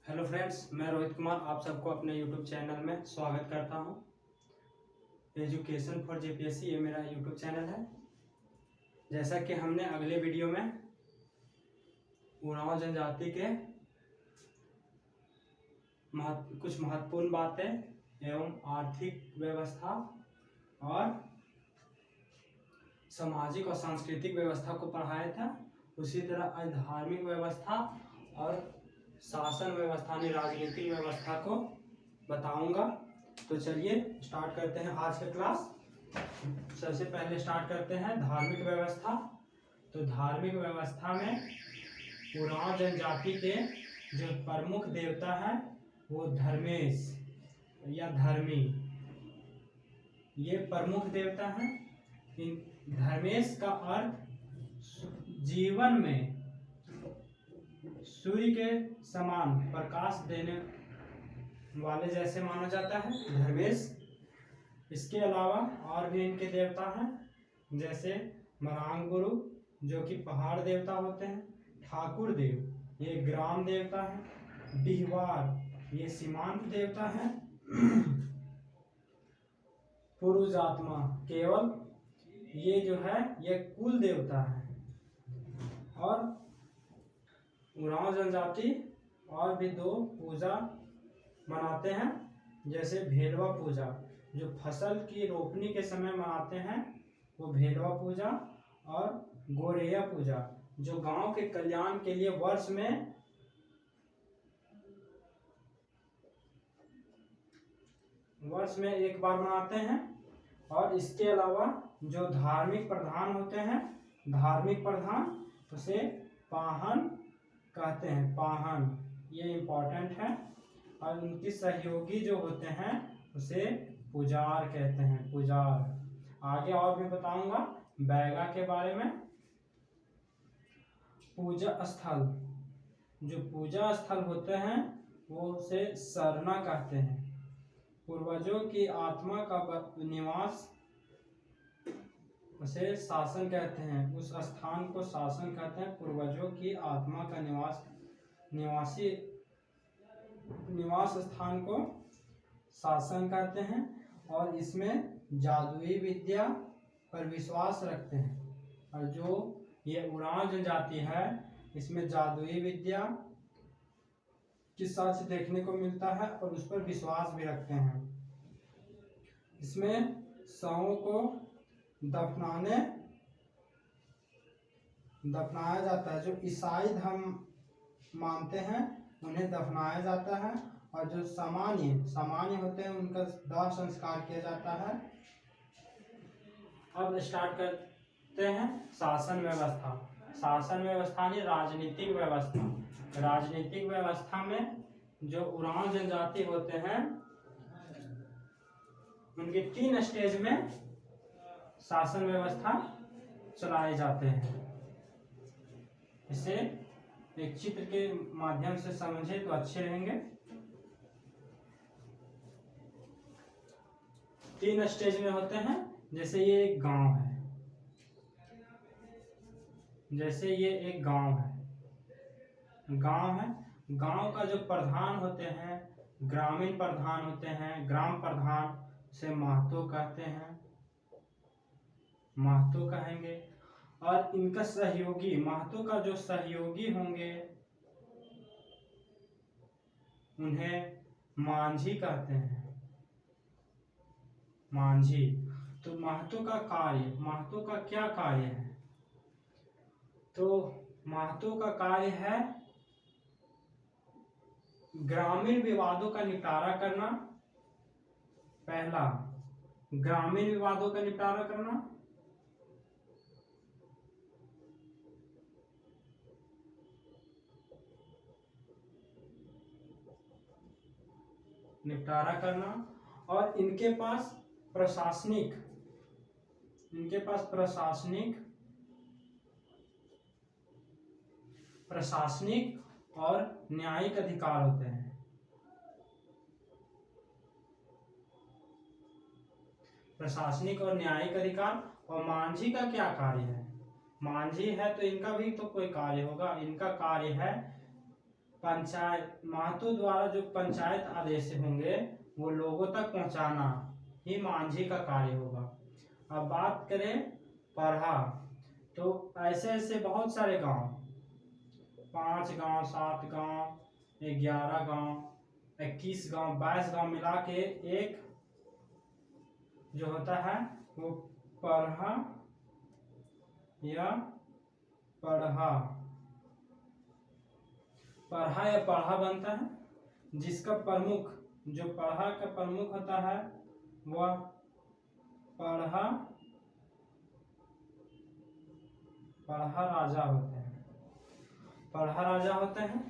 Hello friends, मैं रोहित कुमार आप सबको अपने यूट्यूब चैनल में स्वागत करता हूं। एजुकेशन फॉर जेपीएससी ये मेरा यूट्यूब चैनल है। जैसा कि हमने अगले वीडियो में उरांव जनजाति के कुछ महत्वपूर्ण बातें एवं आर्थिक व्यवस्था और सामाजिक और सांस्कृतिक व्यवस्था को पढ़ाया था, उसी तरह धार्मिक व्यवस्था और शासन व्यवस्था यानी राजनीतिक व्यवस्था को बताऊंगा। तो चलिए स्टार्ट करते हैं आज का क्लास। सबसे पहले स्टार्ट करते हैं धार्मिक व्यवस्था। तो धार्मिक व्यवस्था में उरांव जनजाति के जो प्रमुख देवता है वो धर्मेश या धर्मी, ये प्रमुख देवता हैं। इन धर्मेश का अर्थ जीवन में सूर्य के समान प्रकाश देने वाले जैसे माना जाता है धर्मेश। इसके अलावा और भी इनके देवता हैं, जैसे मरांग गुरु जो कि पहाड़ देवता होते हैं, ठाकुर देव ये ग्राम देवता है, बिहवार ये सीमांत देवता है, पुरुषात्मा केवल ये जो है ये कुल देवता है। और उरांव जनजाति और भी दो पूजा मनाते हैं, जैसे भेलवा पूजा जो फसल की रोपनी के समय मनाते हैं वो भेलवा पूजा, और गोरेया पूजा जो गांव के कल्याण के लिए वर्ष में एक बार मनाते हैं। और इसके अलावा जो धार्मिक प्रधान होते हैं, धार्मिक प्रधान उसे पाहन कहते हैं, पाहन ये इम्पोर्टेंट है। और उनकी सहयोगी जो होते हैं उसे पुजार कहते हैं, पुजार। आगे और भी बताऊंगा बैगा के बारे में। पूजा स्थल, जो पूजा स्थल होते हैं वो उसे सरना कहते हैं। पूर्वजों की आत्मा का निवास उसे शासन कहते हैं, उस स्थान को शासन कहते हैं। पूर्वजों की आत्मा का निवास स्थान को शासन कहते हैं। और इसमें जादुई विद्या पर विश्वास रखते हैं। और जो ये उरांव जनजाति है इसमें जादुई विद्या की सच देखने को मिलता है और उस पर विश्वास भी रखते हैं। इसमें शवों को दफनाया जाता है। जो ईसाई धर्म मानते हैं उन्हें दफनाया जाता है, और जो सामान्य होते हैं उनका दाह संस्कार किया जाता है। अब स्टार्ट करते हैं शासन व्यवस्था। शासन व्यवस्था यानी राजनीतिक व्यवस्था। राजनीतिक व्यवस्था में जो उरांव जनजाति होते हैं उनके 3 स्टेज में शासन व्यवस्था चलाए जाते हैं। इसे एक चित्र के माध्यम से समझे तो अच्छे रहेंगे। 3 स्टेज में होते हैं। जैसे ये एक गांव है, जैसे ये एक गांव है। गांव का जो प्रधान होते हैं ग्रामीण प्रधान होते हैं, ग्राम प्रधान से महतो कहते हैं, महतो कहेंगे। और इनका सहयोगी, महतो का जो सहयोगी होंगे उन्हें मांझी कहते हैं, मांझी। तो महतो का क्या कार्य है? तो महतो का कार्य है ग्रामीण विवादों का निपटारा करना। पहला, ग्रामीण विवादों का निपटारा करना। और इनके पास प्रशासनिक और न्यायिक अधिकार होते हैं। प्रशासनिक और न्यायिक अधिकार। और मांझी का क्या कार्य है? मांझी है तो इनका भी तो कोई कार्य होगा। इनका कार्य है पंचायत महतो द्वारा जो पंचायत आदेश होंगे वो लोगों तक पहुंचाना ही मांझी का कार्य होगा। अब बात करें परहा, तो ऐसे ऐसे बहुत सारे गांव, 5 गांव, 7 गांव, 11 गांव, 21 गांव, 22 गांव मिला के एक जो होता है वो परहा या पढ़ा, पढ़ा या पढ़ा बनता है, जिसका प्रमुख, जो पढ़ा का प्रमुख होता है वह पढ़ा राजा होते हैं। पढ़ा राजा होते हैं।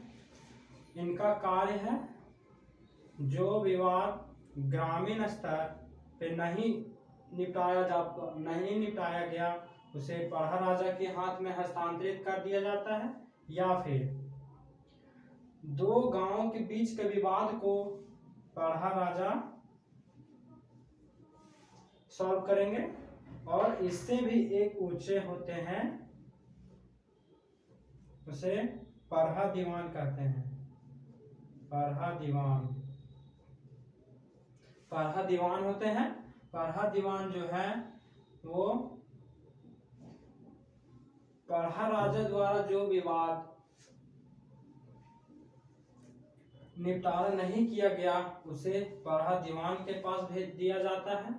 इनका कार्य है जो विवाद ग्रामीण स्तर पे नहीं निपटाया गया उसे पढ़ा राजा के हाथ में हस्तांतरित कर दिया जाता है, या फिर 2 गांवों के बीच के विवाद को पढ़ा राजा सॉल्व करेंगे। और इससे भी एक ऊंचे होते हैं, उसे पढ़ा दीवान कहते हैं। पढ़ा दीवान होते हैं। पढ़ा दीवान जो है वो पढ़ा राजा द्वारा जो विवाद निपटारा नहीं किया गया उसे पढ़ा दीवान के पास भेज दिया जाता है।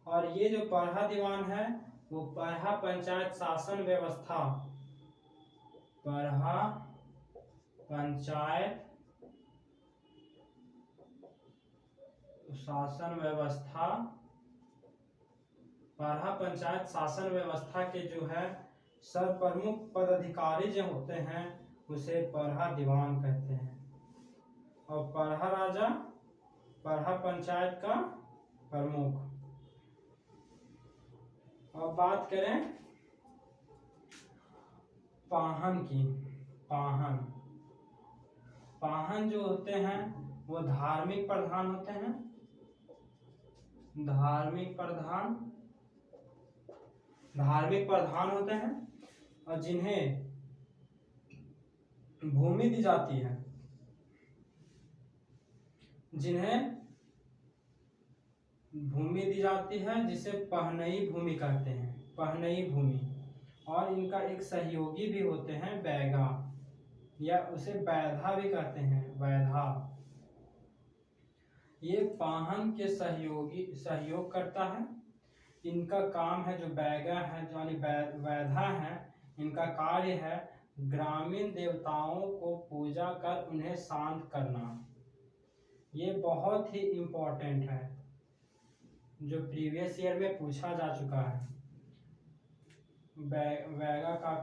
और ये जो पढ़ा दीवान है वो पढ़ा पंचायत शासन व्यवस्था, पढ़ा पंचायत शासन व्यवस्था, पढ़ा पंचायत शासन व्यवस्था के जो है सर्वप्रमुख पदाधिकारी जो होते हैं उसे पढ़ा दीवान कहते हैं। और पढ़ा राजा पढ़ा पंचायत का प्रमुख। अब बात करें पाहन की। पाहन जो होते हैं वो धार्मिक प्रधान होते हैं। धार्मिक प्रधान होते हैं और जिन्हें भूमि दी जाती है, जिसे पहनई भूमि कहते हैं, पहनई भूमि। और इनका एक सहयोगी भी होते हैं बैगा, या उसे बैधा भी कहते हैं, बैधा। ये पाहन के सहयोग करता है। इनका काम है, जो बैगा है यानी बैधा है, इनका कार्य है ग्रामीण देवताओं को पूजा कर उन्हें शांत करना। ये बहुत ही इम्पोर्टेंट है, जो प्रीवियस ईयर में पूछा जा चुका है। बैगा का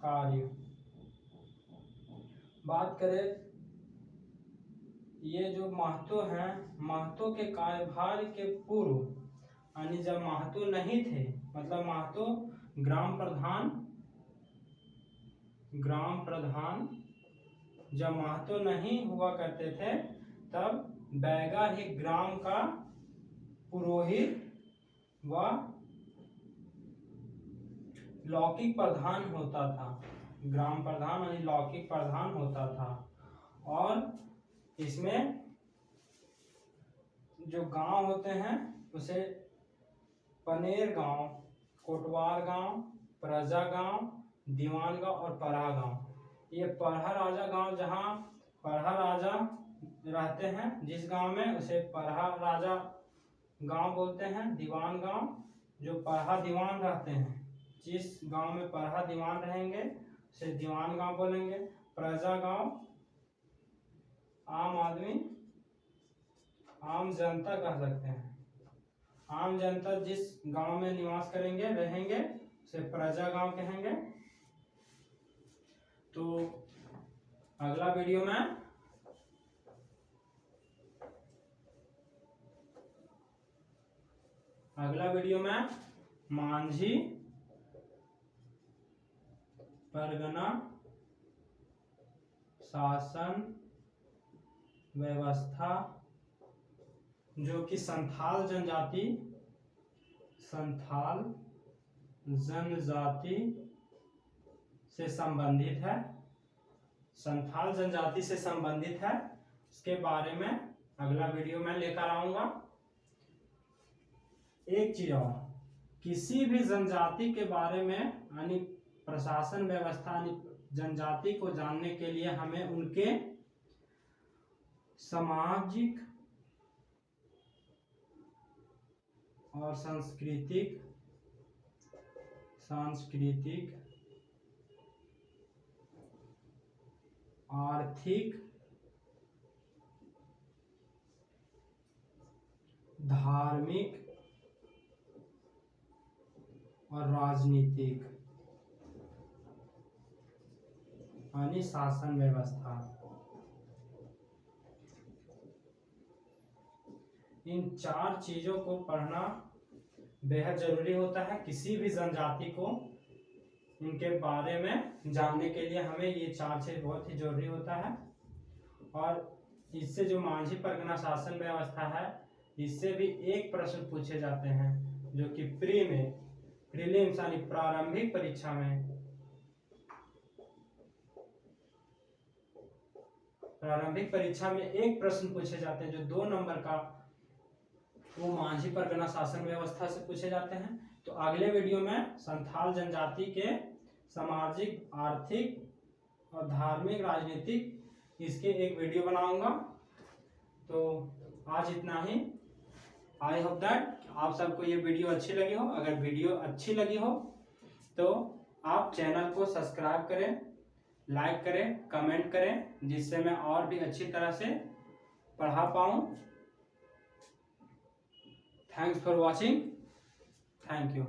कार्य। बात करें ये जो महतो हैं, महतो के कार्यभार के पूर्व, यानी जब महतो नहीं थे, मतलब महतो ग्राम प्रधान जब महतो नहीं हुआ करते थे तब बैगा ही ग्राम का पुरोहित व लौकिक प्रधान होता था। ग्राम प्रधान यानी लौकिक प्रधान होता था। और इसमें जो गांव होते हैं उसे पनेर गांव, कोटवार गांव, प्रजा गांव, दीवान गांव और पढ़ा गांव। ये पढ़ा राजा गांव, जहां पढ़ा राजा रहते हैं जिस गांव में, उसे पढ़ा राजा गांव बोलते हैं। दीवान गांव, जो पढ़ा दीवान रहते हैं, जिस गांव में पढ़ा दीवान रहेंगे उसे दीवान गांव बोलेंगे। प्रजा गांव आम आदमी, आम जनता कह सकते हैं। आम जनता जिस गांव में निवास करेंगे, रहेंगे, उसे प्रजा गांव कहेंगे। तो अगला वीडियो में मांझी परगना शासन व्यवस्था, जो कि संथाल जनजाति से संबंधित है। संथाल जनजाति से संबंधित है, उसके बारे में अगला वीडियो में लेकर आऊंगा। एक चीज और, किसी भी जनजाति के बारे में यानी प्रशासन व्यवस्था यानी जनजाति को जानने के लिए हमें उनके सामाजिक और सांस्कृतिक आर्थिक, धार्मिक और राजनीतिक यानी शासन व्यवस्था, इन 4 चीजों को पढ़ना बेहद जरूरी होता है। किसी भी जनजाति को इनके बारे में जानने के लिए हमें ये 4 चीज बहुत ही जरूरी होता है। और इससे जो मांझी परगना शासन व्यवस्था है, इससे भी एक प्रश्न पूछे जाते हैं, जो कि प्रीलिम्स यानी प्रारंभिक परीक्षा में एक प्रश्न पूछे जाते हैं, जो 2 नंबर का, वो मांझी परगना शासन व्यवस्था से पूछे जाते हैं। तो अगले वीडियो में संथाल जनजाति के सामाजिक, आर्थिक और धार्मिक, राजनीतिक, इसके एक वीडियो बनाऊंगा। तो आज इतना ही। आई होप दैट आप सबको ये वीडियो अच्छी लगी हो। अगर वीडियो अच्छी लगी हो तो आप चैनल को सब्सक्राइब करें, लाइक करें, कमेंट करें, जिससे मैं और भी अच्छी तरह से पढ़ा पाऊँ। Thanks for watching. Thank you.